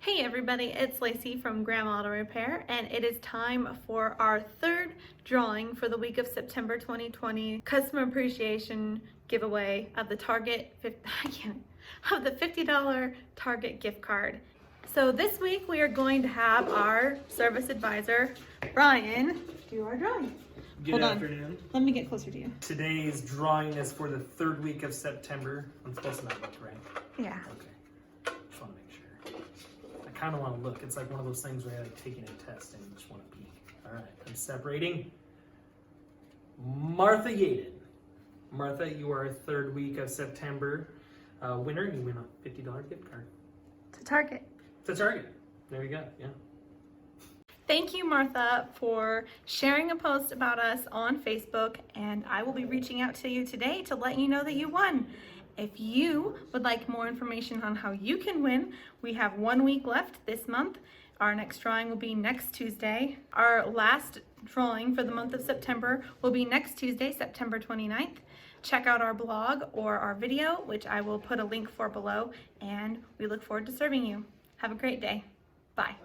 Hey everybody, it's Lacey from Grandma Auto Repair, and it is time for our third drawing for the week of September 2020 customer appreciation giveaway of the $50 Target gift card. So this week we are going to have our service advisor, Brian, do our drawing. Good afternoon. Let me get closer to you. Today's drawing is for the third week of September. I'm supposed to not look, right? Yeah. Okay. Just want to make sure. I kind of want to look. It's like one of those things where you're like taking a test and you just want to peek. All right. I'm separating. Martha Yaden. Martha, you are third week of September winner. You win a $50 gift card. To Target. To Target. There you go. Yeah. Thank you, Martha, for sharing a post about us on Facebook, and I will be reaching out to you today to let you know that you won. If you would like more information on how you can win, we have 1 week left this month. Our next drawing will be next Tuesday. Our last drawing for the month of September will be next Tuesday, September 29th. Check out our blog or our video, which I will put a link for below, and we look forward to serving you. Have a great day. Bye.